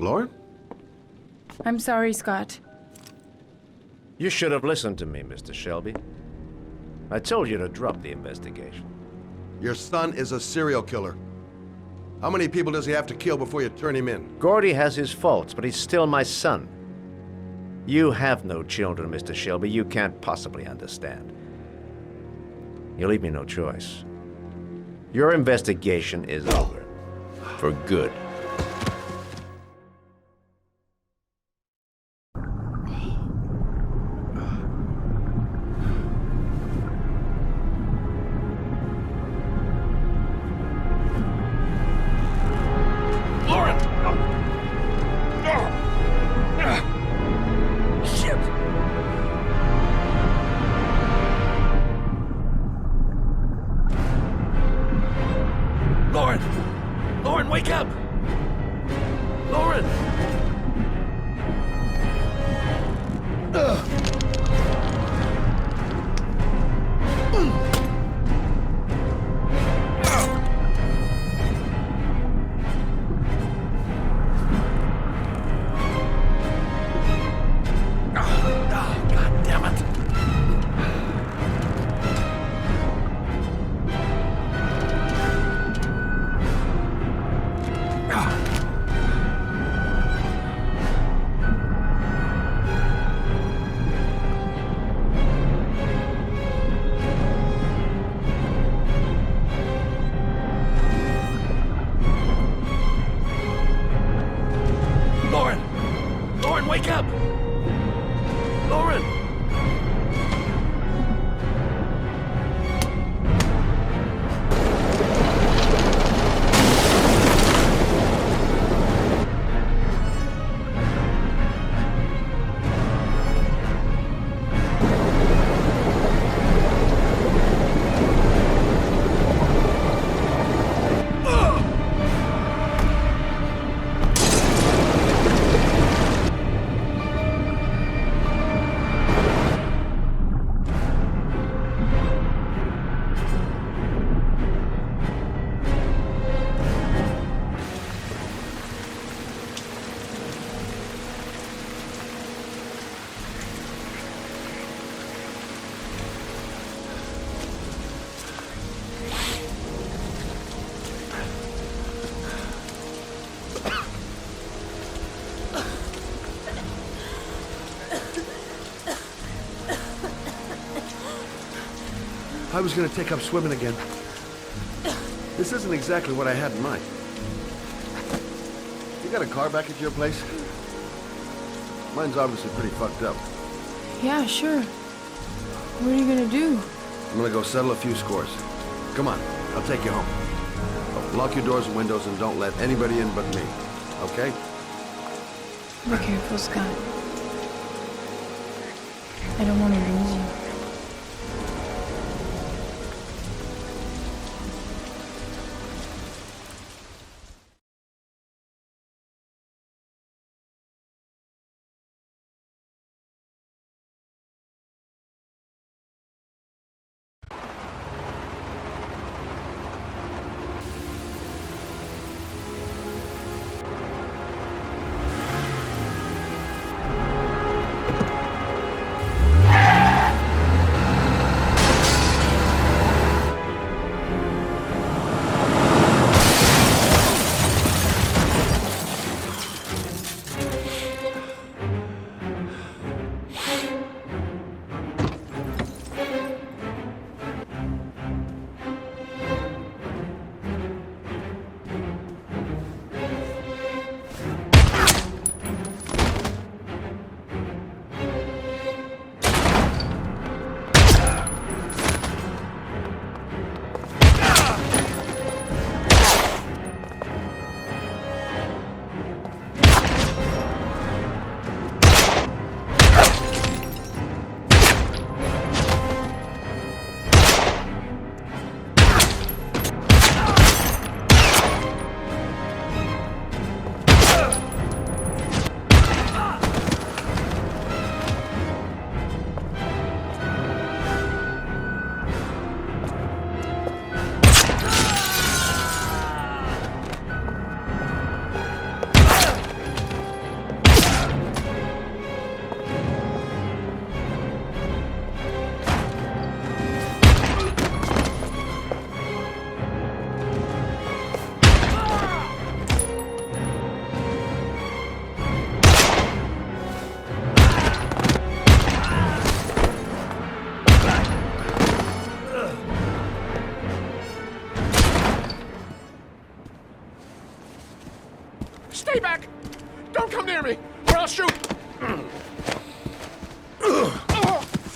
Lauren? I'm sorry, Scott. You should have listened to me, Mr. Shelby. I told you to drop the investigation. Your son is a serial killer. How many people does he have to kill before you turn him in? Gordy has his faults, but he's still my son. You have no children, Mr. Shelby. You can't possibly understand. You leave me no choice. Your investigation is over. For good. Lauren, wake up! Lauren! God damn it! Lauren, wake up! Lauren! I was gonna take up swimming again. This isn't exactly what I had in mind. You got a car back at your place? Mine's obviously pretty fucked up. Yeah, sure. What are you gonna do? I'm gonna go settle a few scores. Come on, I'll take you home. Oh, lock your doors and windows and don't let anybody in but me. Okay? Be careful, Scott. I don't want to lose you.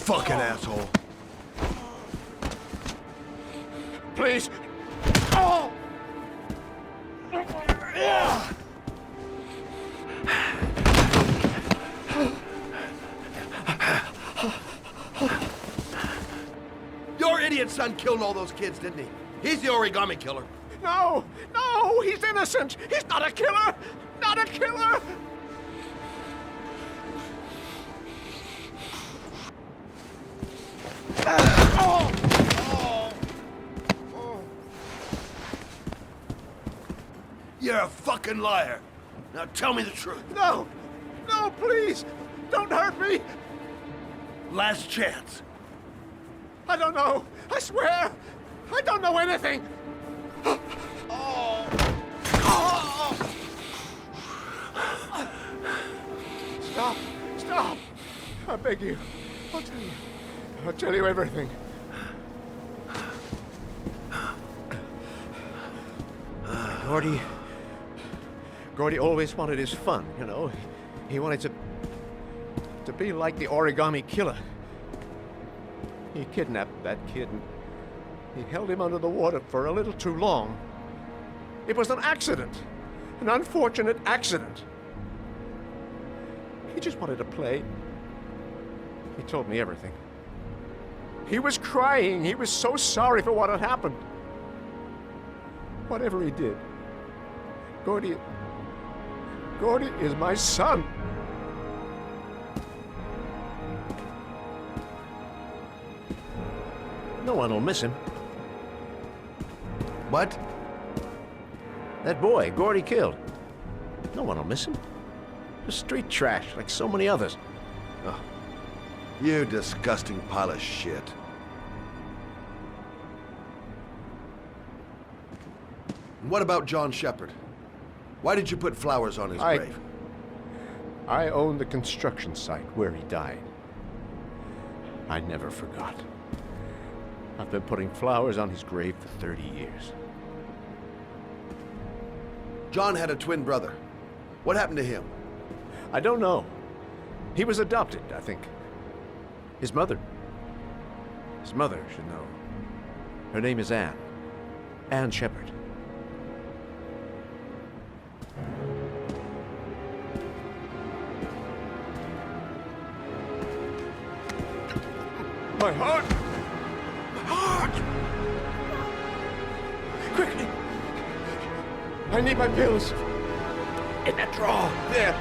fucking asshole. Please. Oh! Your idiot son killed all those kids, didn't he? He's the Origami Killer. No! No! He's innocent! He's not a killer! Not a killer! You're a fucking liar. Now tell me the truth. No! No, please! Don't hurt me! Last chance. I don't know! I swear! I don't know anything! Stop! Stop! I beg you. I'll tell you. I'll tell you everything. Gordy always wanted his fun, you know. He wanted to be like the Origami Killer. He kidnapped that kid and he held him under the water for a little too long. It was an accident. An unfortunate accident. He just wanted to play. He told me everything. He was crying. He was so sorry for what had happened. Whatever he did, Gordy is my son. No one will miss him. What? That boy, Gordy killed. No one will miss him. Just street trash, like so many others. Oh, you disgusting pile of shit. And what about John Shepard? Why did you put flowers on his grave? I own the construction site where he died. I never forgot. I've been putting flowers on his grave for 30 years. John had a twin brother. What happened to him? I don't know. He was adopted, I think. His mother should know. Her name is Anne. Anne Shepard. My heart! My heart! Quickly! I need my pills. In that drawer. There.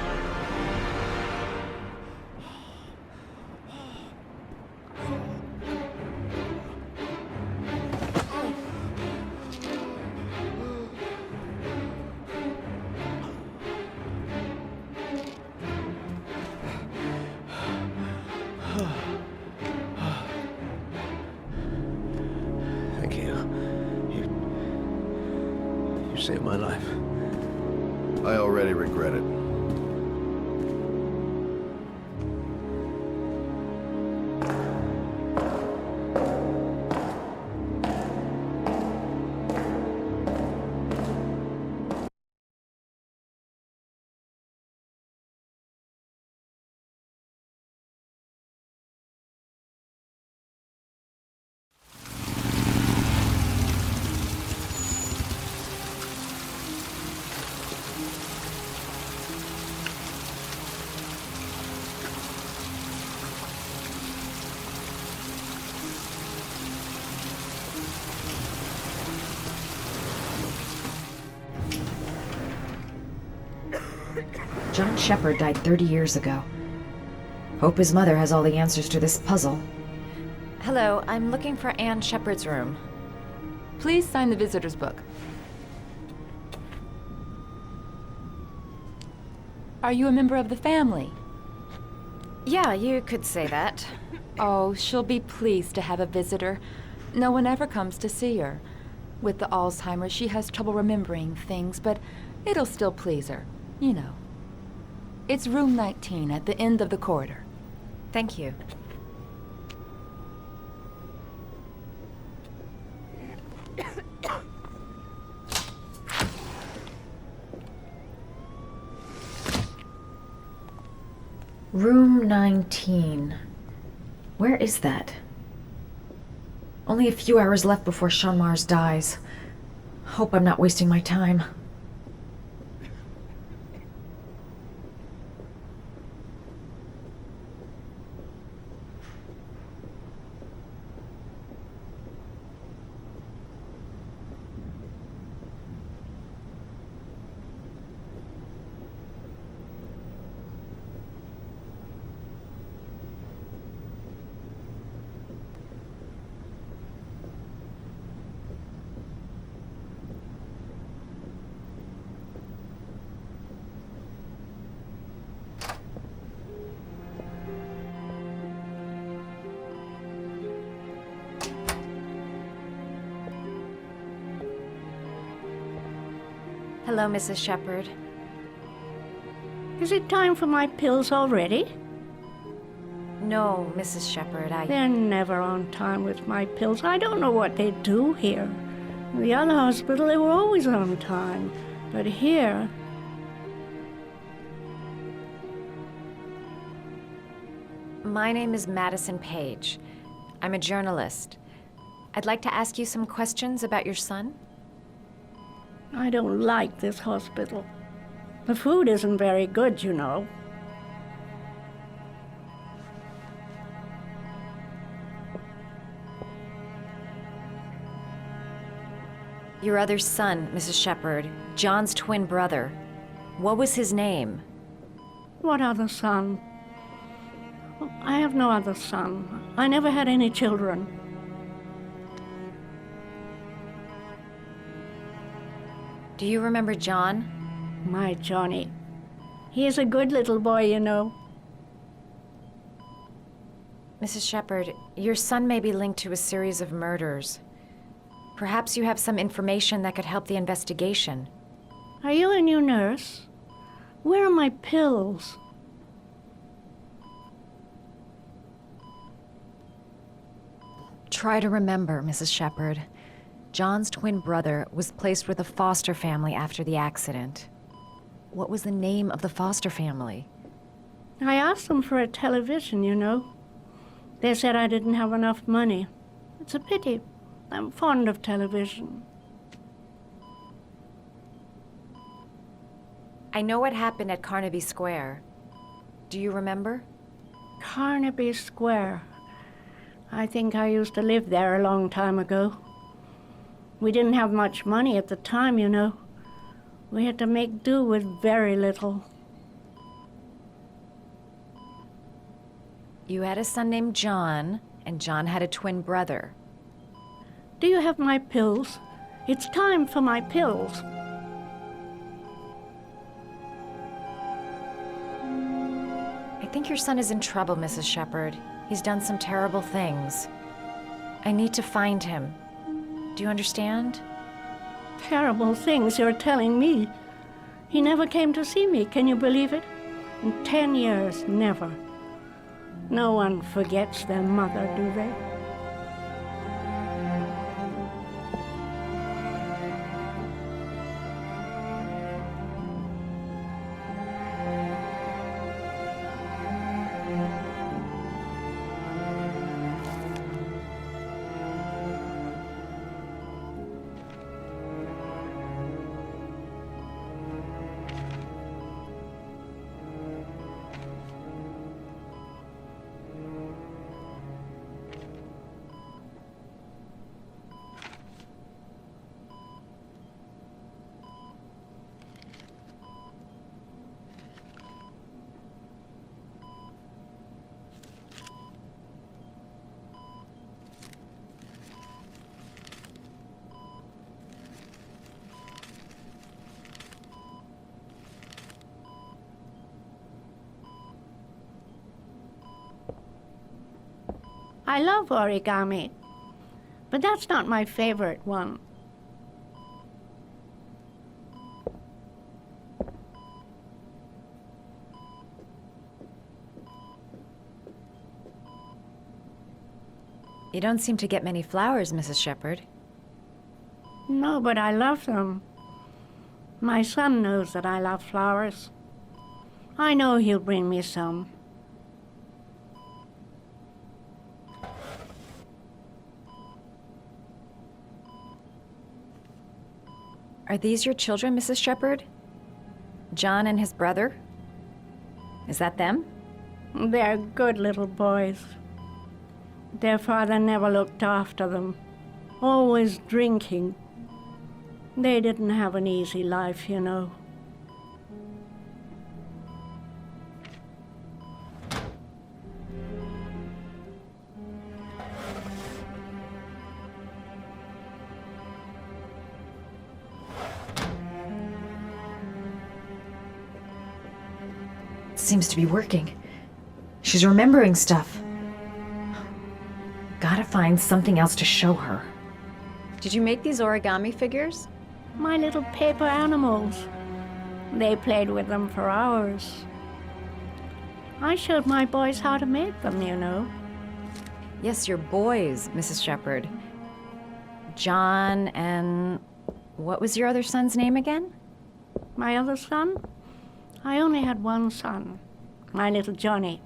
Thank you. You saved my life. I already regret it. John Shepard died 30 years ago. Hope his mother has all the answers to this puzzle. Hello, I'm looking for Anne Shepard's room. Please sign the visitor's book. Are you a member of the family? Yeah, you could say that. Oh, she'll be pleased to have a visitor. No one ever comes to see her. With the Alzheimer's, she has trouble remembering things, but it'll still please her, you know. It's room 19 at the end of the corridor. Thank you. Room 19. Where is that? Only a few hours left before Sean Mars dies. Hope I'm not wasting my time. Hello, Mrs. Shepherd. Is it time for my pills already? No, Mrs. Shepherd, They're never on time with my pills. I don't know what they do here. In the other hospital, they were always on time. But here... My name is Madison Paige. I'm a journalist. I'd like to ask you some questions about your son. I don't like this hospital. The food isn't very good, you know. Your other son, Mrs. Shepherd, John's twin brother. What was his name? What other son? I have no other son. I never had any children. Do you remember John? My Johnny. He is a good little boy, you know. Mrs. Shepherd, your son may be linked to a series of murders. Perhaps you have some information that could help the investigation. Are you a new nurse? Where are my pills? Try to remember, Mrs. Shepherd. John's twin brother was placed with a foster family after the accident. What was the name of the foster family? I asked them for a television, you know. They said I didn't have enough money. It's a pity. I'm fond of television. I know what happened at Carnaby Square. Do you remember? Carnaby Square. I think I used to live there a long time ago. We didn't have much money at the time, you know. We had to make do with very little. You had a son named John, and John had a twin brother. Do you have my pills? It's time for my pills. I think your son is in trouble, Mrs. Shepherd. He's done some terrible things. I need to find him. Do you understand? Terrible things you're telling me. He never came to see me, can you believe it? In 10 years, never. No one forgets their mother, do they? I love origami, but that's not my favorite one. You don't seem to get many flowers, Mrs. Shepherd. No, but I love them. My son knows that I love flowers. I know he'll bring me some. Are these your children, Mrs. Shepherd? John and his brother? Is that them? They're good little boys. Their father never looked after them, always drinking. They didn't have an easy life, you know. Seems to be working. She's remembering stuff. Gotta find something else to show her. Did you make these origami figures? My little paper animals. They played with them for hours. I showed my boys how to make them, you know. Yes, your boys, Mrs. Shepherd. John and... what was your other son's name again? My other son? I only had one son, my little Johnny.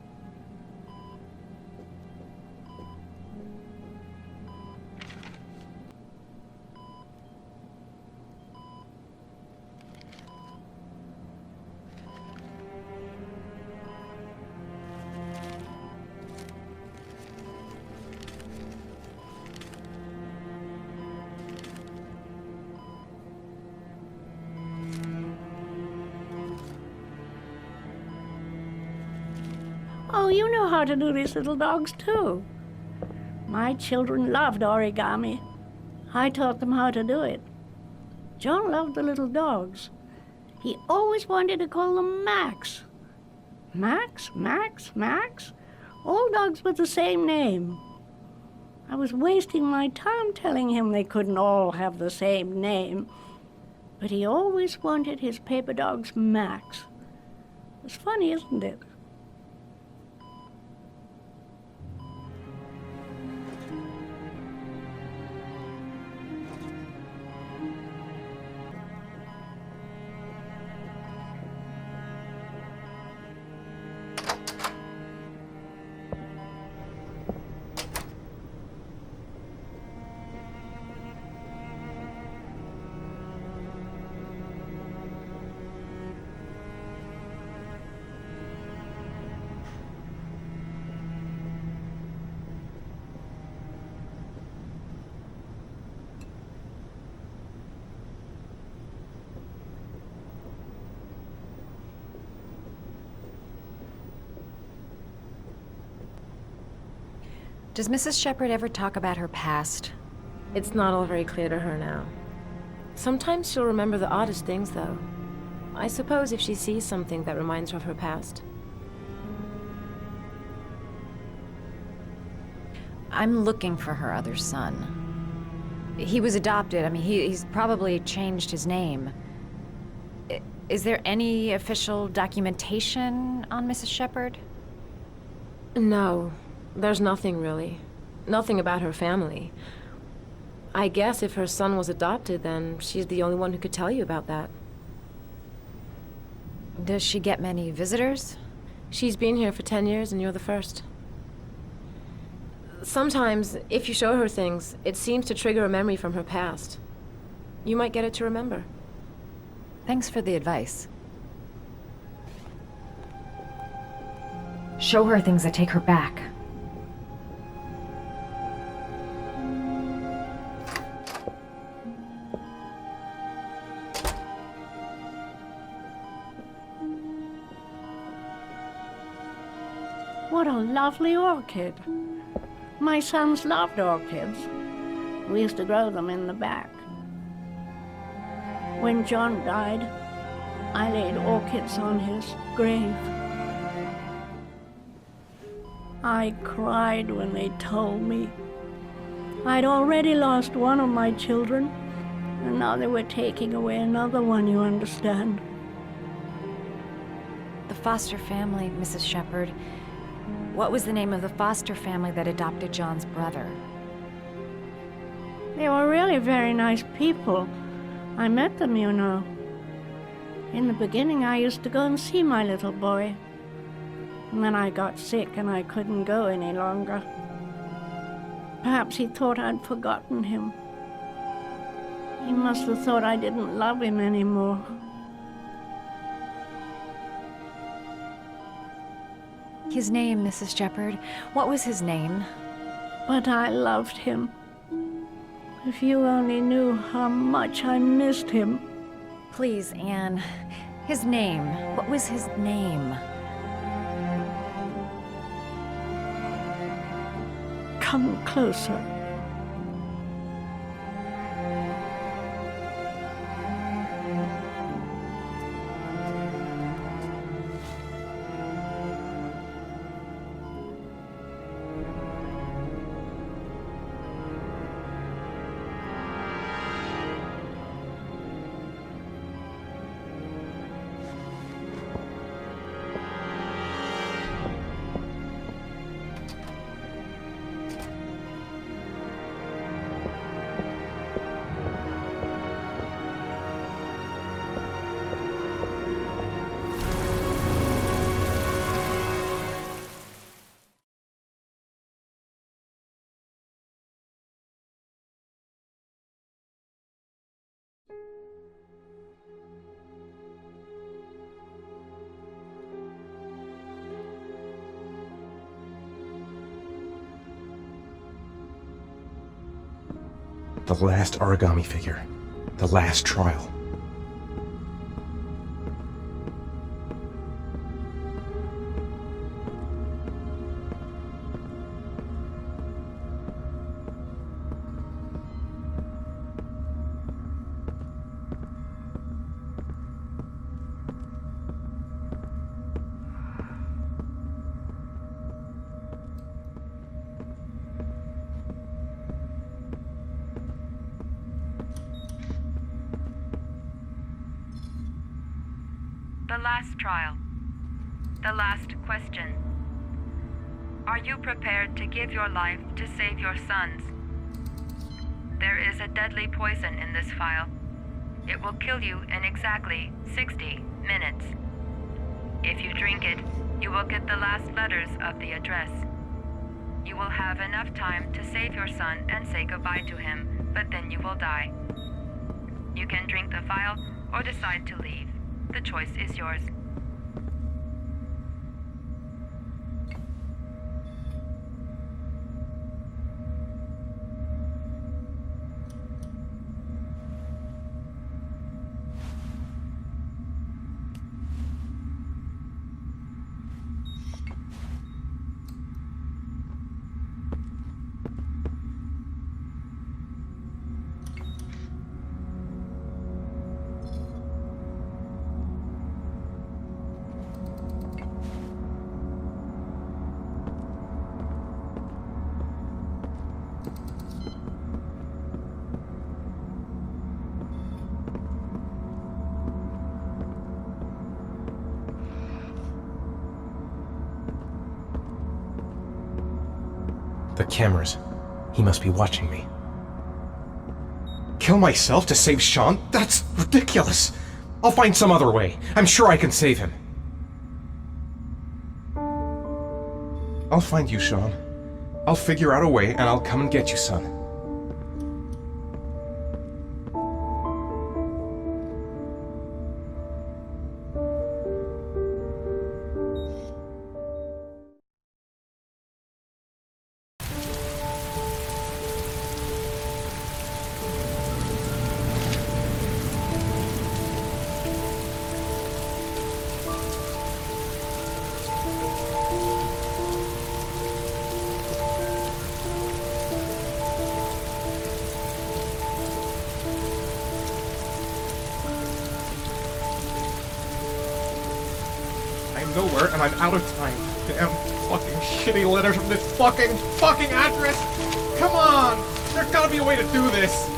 Oh, you know how to do these little dogs, too. My children loved origami. I taught them how to do it. John loved the little dogs. He always wanted to call them Max. Max, Max, Max? All dogs with the same name. I was wasting my time telling him they couldn't all have the same name. But he always wanted his paper dogs Max. It's funny, isn't it? Does Mrs. Shepherd ever talk about her past? It's not all very clear to her now. Sometimes she'll remember the oddest things, though. I suppose if she sees something that reminds her of her past. I'm looking for her other son. He was adopted. I mean, he's probably changed his name. Is there any official documentation on Mrs. Shepherd? No, there's nothing really. Nothing about her family. I guess if her son was adopted, then she's the only one who could tell you about that. Does she get many visitors? She's been here for 10 years and you're the first. Sometimes, if you show her things, it seems to trigger a memory from her past. You might get it to remember. Thanks for the advice. Show her things that take her back. What a lovely orchid. My sons loved orchids. We used to grow them in the back. When John died, I laid orchids on his grave. I cried when they told me. I'd already lost one of my children, and now they were taking away another one, you understand. The foster family, Mrs. Shepherd. What was the name of the foster family that adopted John's brother? They were really very nice people. I met them, you know. In the beginning, I used to go and see my little boy. And then I got sick and I couldn't go any longer. Perhaps he thought I'd forgotten him. He must have thought I didn't love him anymore. His name, Mrs. Shepherd. What was his name? But I loved him. If you only knew how much I missed him. Please, Anne. His name. What was his name? Come closer. The last origami figure. The last trial. The last trial. The last question. Are you prepared to give your life to save your sons? There is a deadly poison in this file. It will kill you in exactly 60 minutes. If you drink it, you will get the last letters of the address. You will have enough time to save your son and say goodbye to him, but then you will die. You can drink the file or decide to leave. The choice is yours. The cameras. He must be watching me. Kill myself to save Sean? That's ridiculous! I'll find some other way. I'm sure I can save him. I'll find you, Sean. I'll figure out a way and I'll come and get you, son. Nowhere, and I'm out of time. Damn fucking shitty letters from this fucking address! Come on! There's gotta be a way to do this!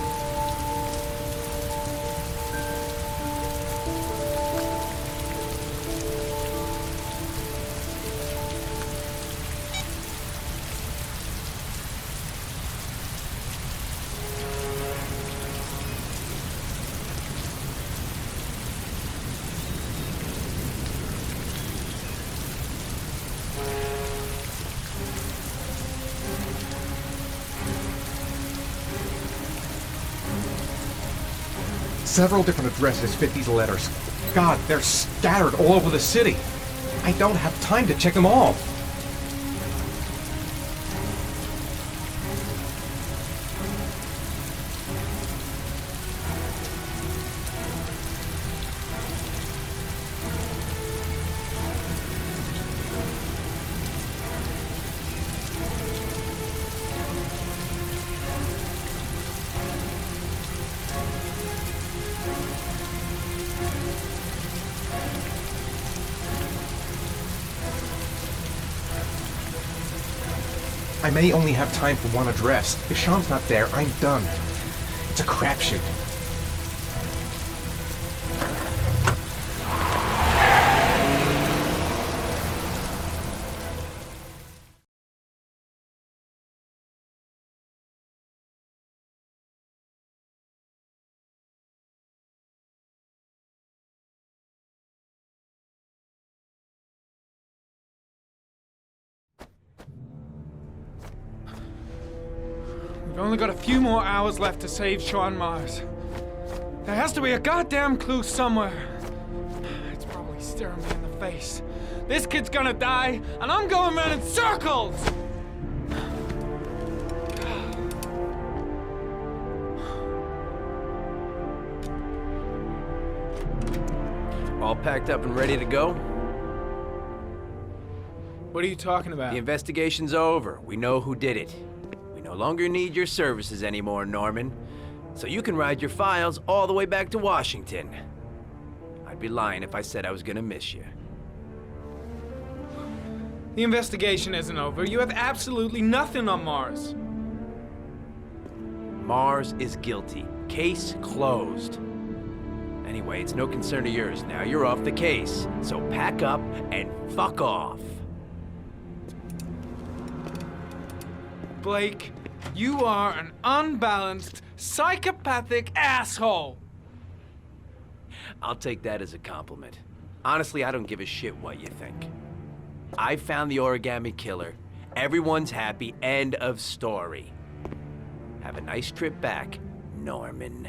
Several different addresses fit these letters. God, they're scattered all over the city. I don't have time to check them all. I may only have time for one address. If Sean's not there, I'm done. It's a crapshoot. We've only got a few more hours left to save Sean Mars. There has to be a goddamn clue somewhere. It's probably staring me in the face. This kid's gonna die, and I'm going around in circles! All packed up and ready to go? What are you talking about? The investigation's over. We know who did it. We no longer need your services anymore, Norman. So you can ride your files all the way back to Washington. I'd be lying if I said I was gonna miss you. The investigation isn't over. You have absolutely nothing on Mars. Mars is guilty. Case closed. Anyway, it's no concern of yours now. You're off the case. So pack up and fuck off. Blake, you are an unbalanced, psychopathic asshole! I'll take that as a compliment. Honestly, I don't give a shit what you think. I found the Origami Killer. Everyone's happy. End of story. Have a nice trip back, Norman.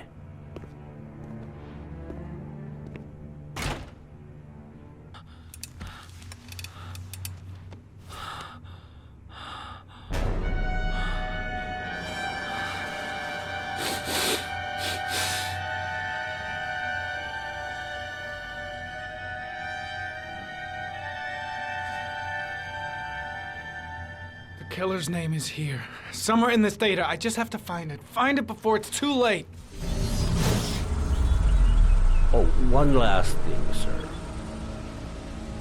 The killer's name is here. Somewhere in this data. I just have to find it. Find it before it's too late. Oh, one last thing, sir.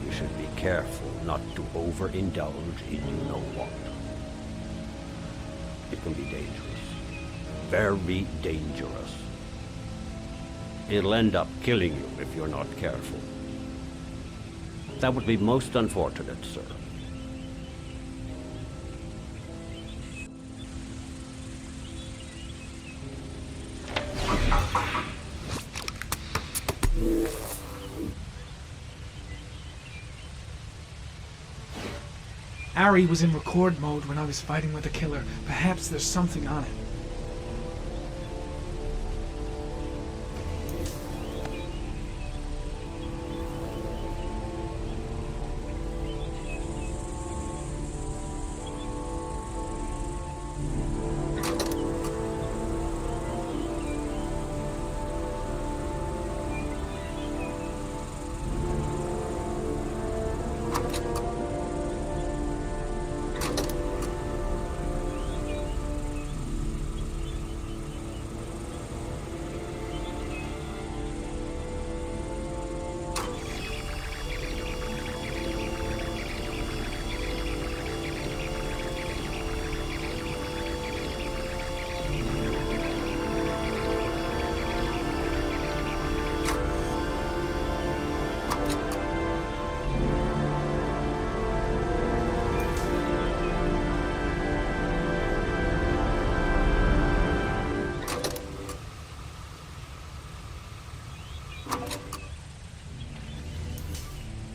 You should be careful not to overindulge in you know what. It can be dangerous. Very dangerous. It'll end up killing you if you're not careful. That would be most unfortunate, sir. Ari was in record mode when I was fighting with the killer. Perhaps there's something on it.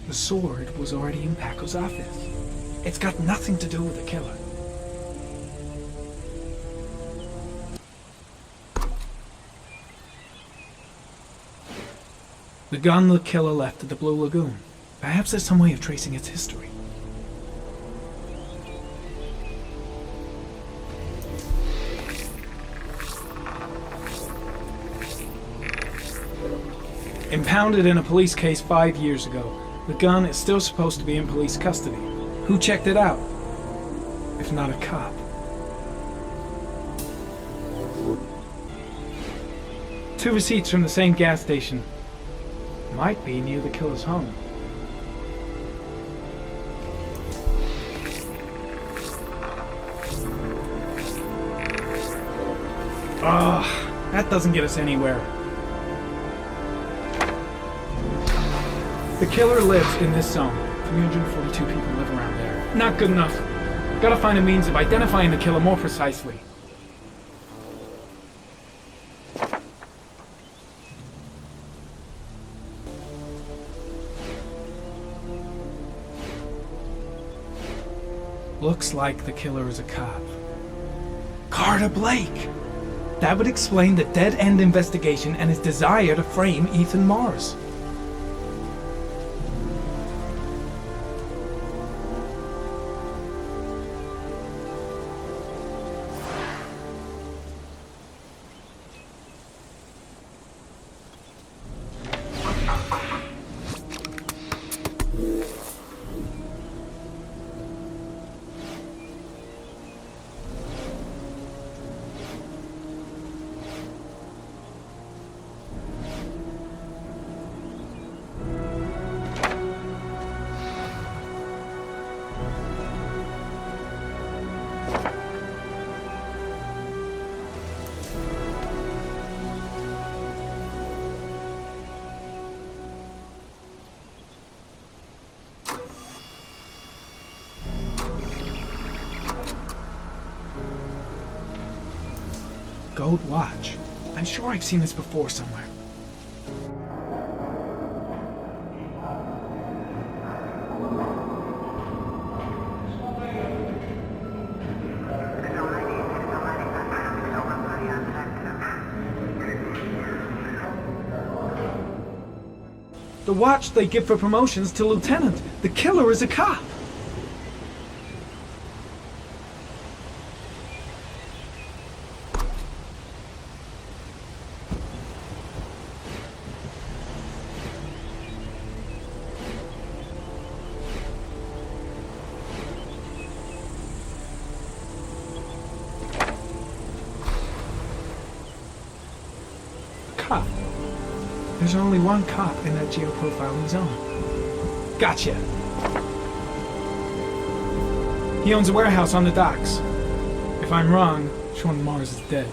The sword was already in Paco's office. It's got nothing to do with the killer. The gun the killer left at the Blue Lagoon. Perhaps there's some way of tracing its history. Impounded in a police case 5 years ago, the gun is still supposed to be in police custody. Who checked it out? If not a cop. Two receipts from the same gas station. Might be near the killer's home. Ah, that doesn't get us anywhere. The killer lives in this zone. 342 people live around there. Not good enough. Gotta find a means of identifying the killer more precisely. Looks like the killer is a cop. Carter Blake! That would explain the dead-end investigation and his desire to frame Ethan Mars. Gold watch. I'm sure I've seen this before somewhere. The watch they give for promotions to lieutenant. The killer is a cop. Cop. There's only one cop in that geoprofiling zone. Gotcha. He owns a warehouse on the docks. If I'm wrong, Sean Mars is dead.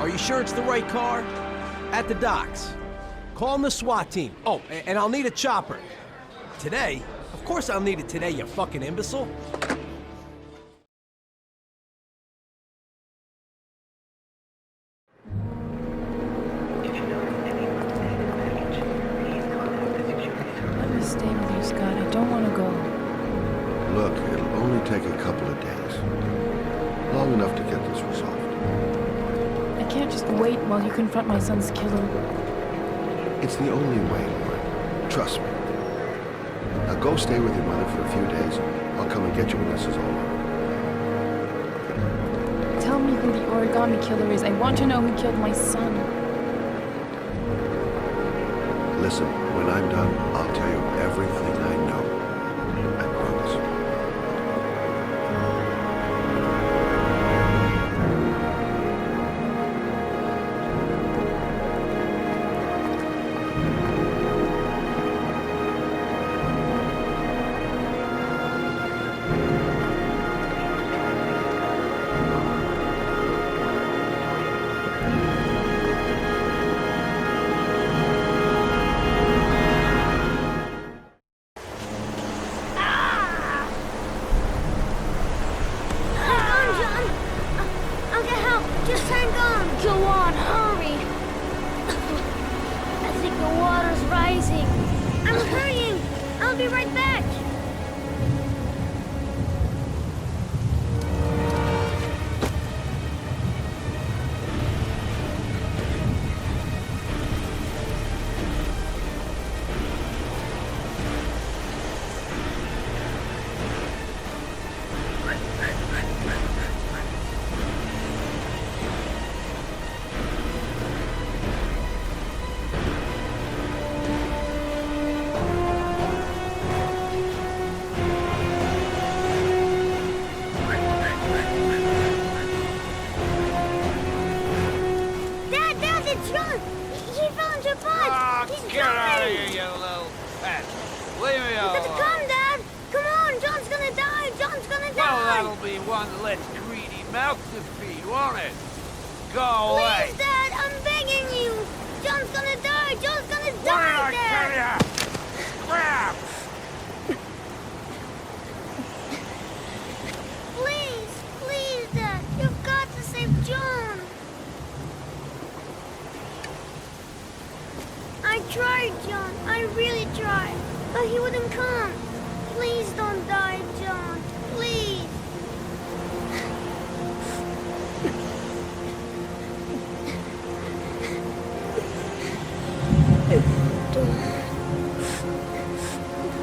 Are you sure it's the right car? At the docks. Call the SWAT team. Oh, and I'll need a chopper. Today? Of course I'll need it today, you fucking imbecile. Let me stay with you, Scott. I don't want to go. Look, it'll only take a couple of days. Long enough to get this resolved. I can't just wait while you confront my son's killer. It's the only way, Lauren. Trust me. Now go stay with your mother for a few days. I'll come and get you when this is all over. Tell me who the Origami Killer is. I want to know who killed my son. Listen, when I'm done, I'll tell you everything I know. I promise. be right back.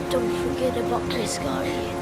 Don't forget about this guy.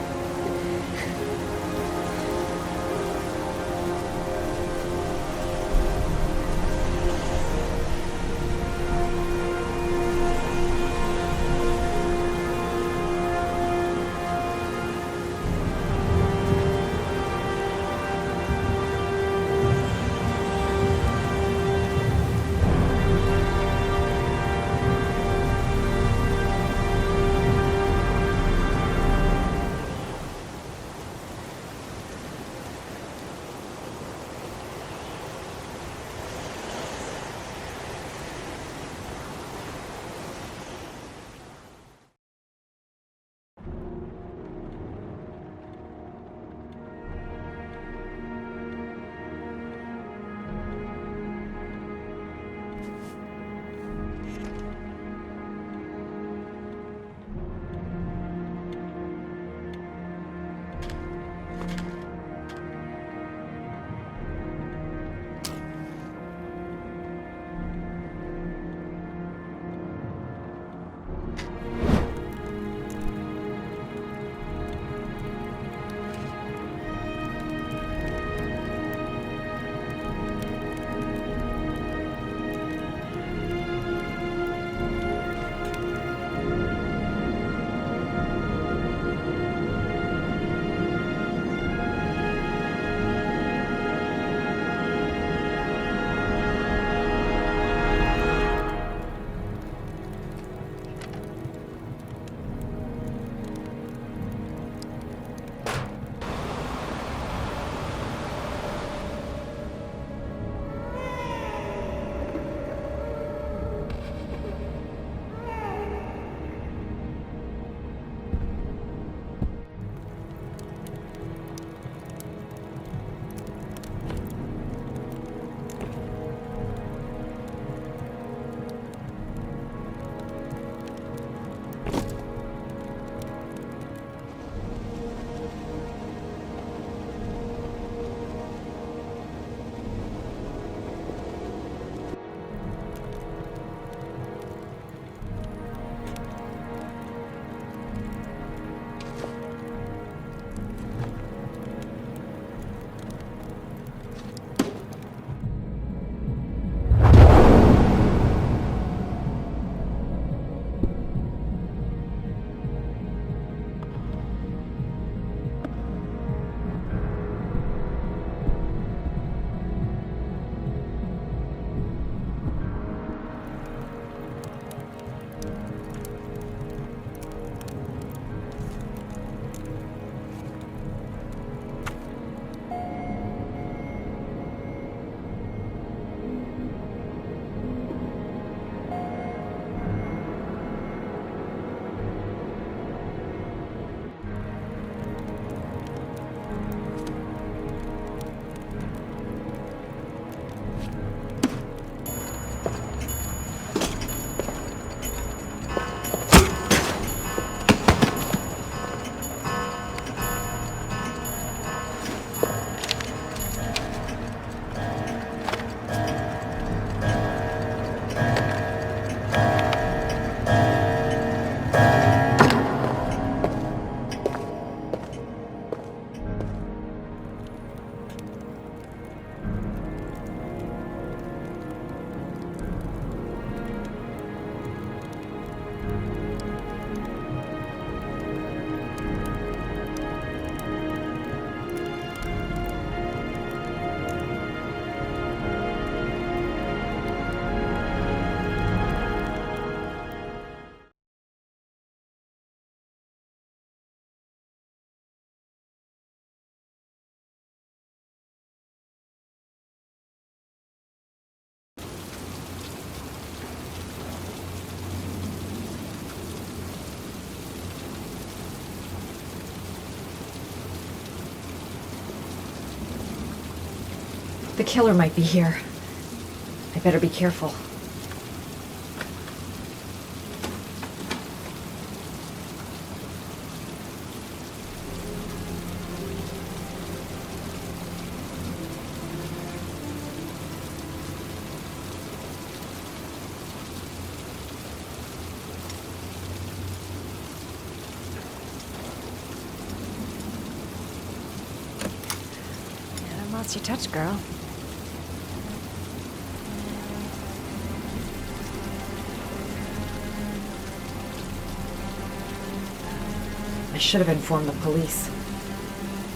The killer might be here. I better be careful. Lost your touch, girl. I should have informed the police.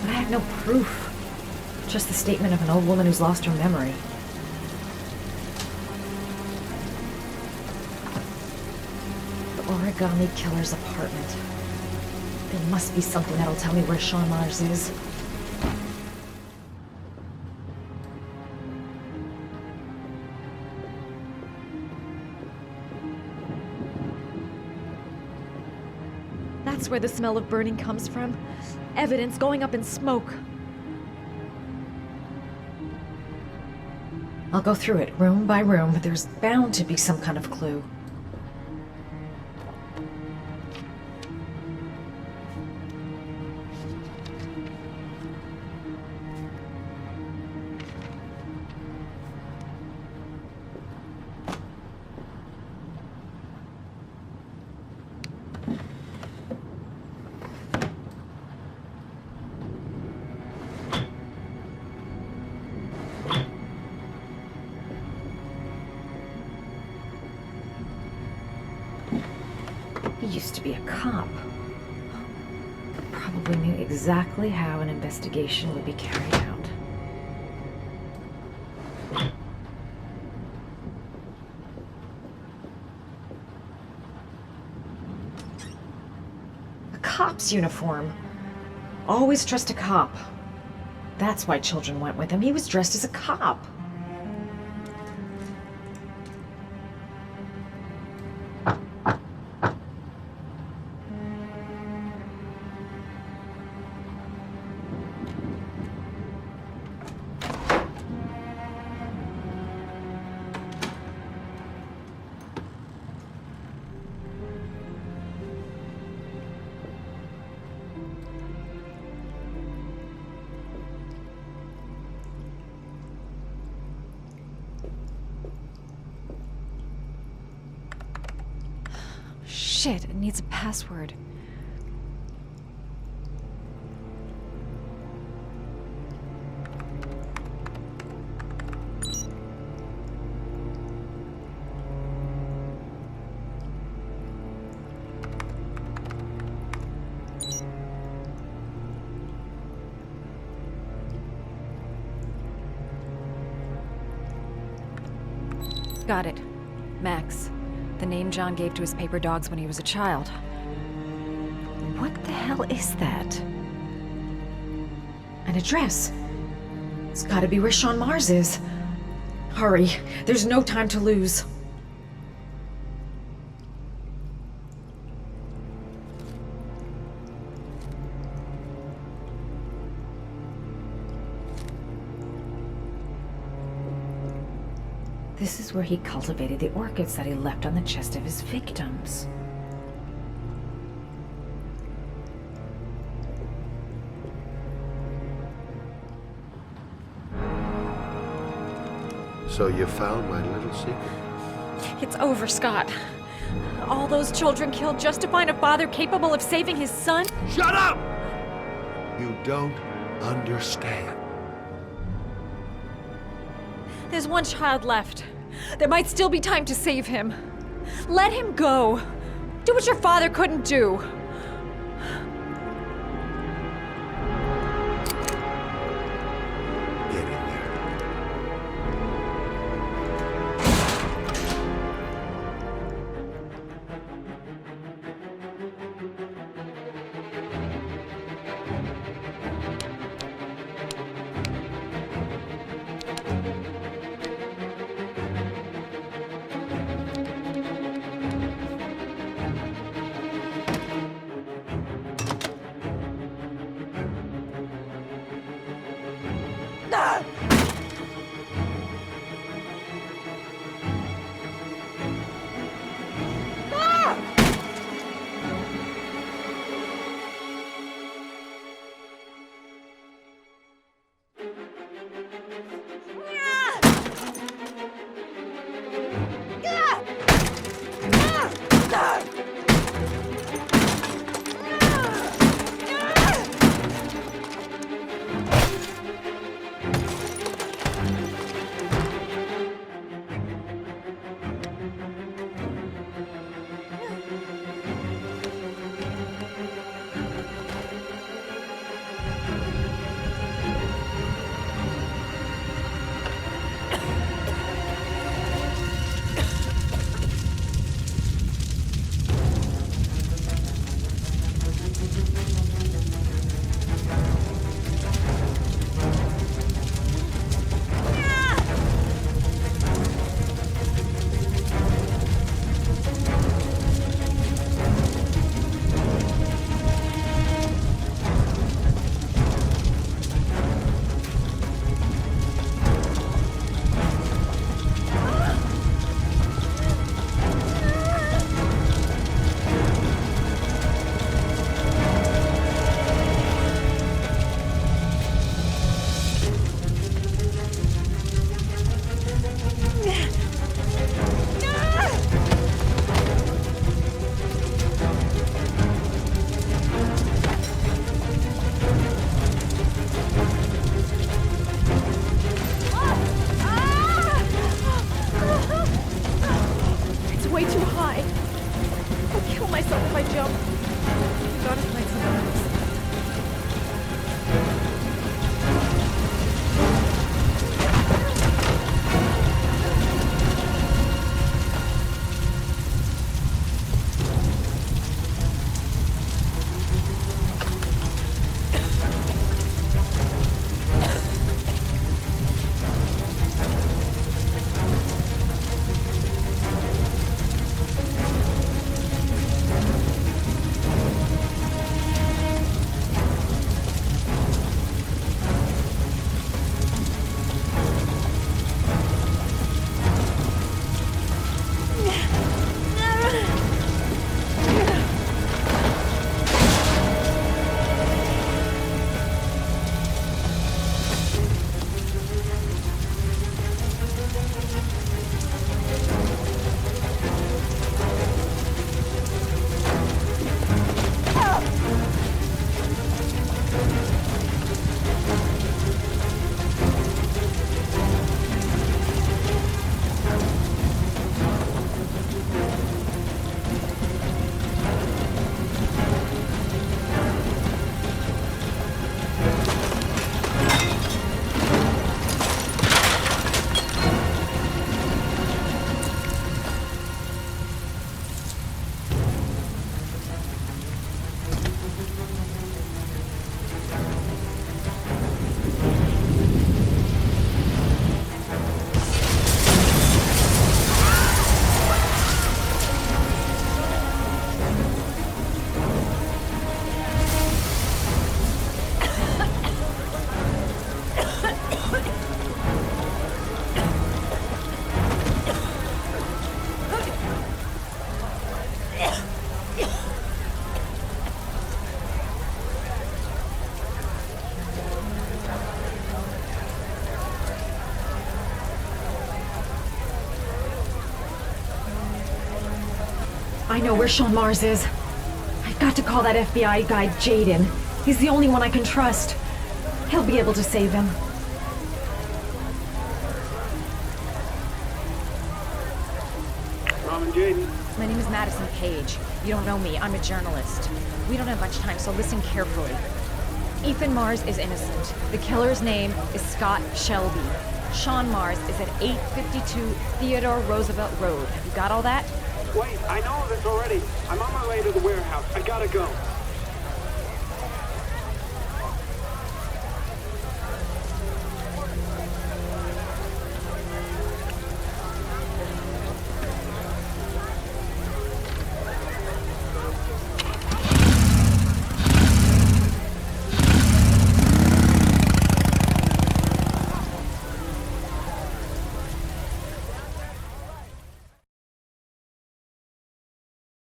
But I have no proof. Just the statement of an old woman who's lost her memory. The Origami Killer's apartment. There must be something that'll tell me where Sean Mars is. That's where the smell of burning comes from. Evidence going up in smoke. I'll go through it, room by room. There's bound to be some kind of clue. He used to be a cop. Probably knew exactly how an investigation would be carried out. A cop's uniform. Always trust a cop. That's why children went with him. He was dressed as a cop. Shit, it needs a password. Got it. Max. The name John gave to his paper dogs when he was a child. What the hell is that? An address. It's gotta be where Sean Mars is. Hurry. There's no time to lose. This is where he cultivated the orchids that he left on the chest of his victims. So you found my little secret? It's over, Scott. All those children killed just to find a father capable of saving his son? Shut up! You don't understand. There's one child left. There might still be time to save him. Let him go. Do what your father couldn't do. Get in there. Jump. Gotta find someone else. I know where Sean Mars is. I've got to call that FBI guy, Jayden. He's the only one I can trust. He'll be able to save him. Mom and Jayden. My name is Madison Paige. You don't know me. I'm a journalist. We don't have much time, so listen carefully. Ethan Mars is innocent. The killer's name is Scott Shelby. Sean Mars is at 852 Theodore Roosevelt Road. Have you got all that? Wait, I know this already. I'm on my way to the warehouse. I gotta go.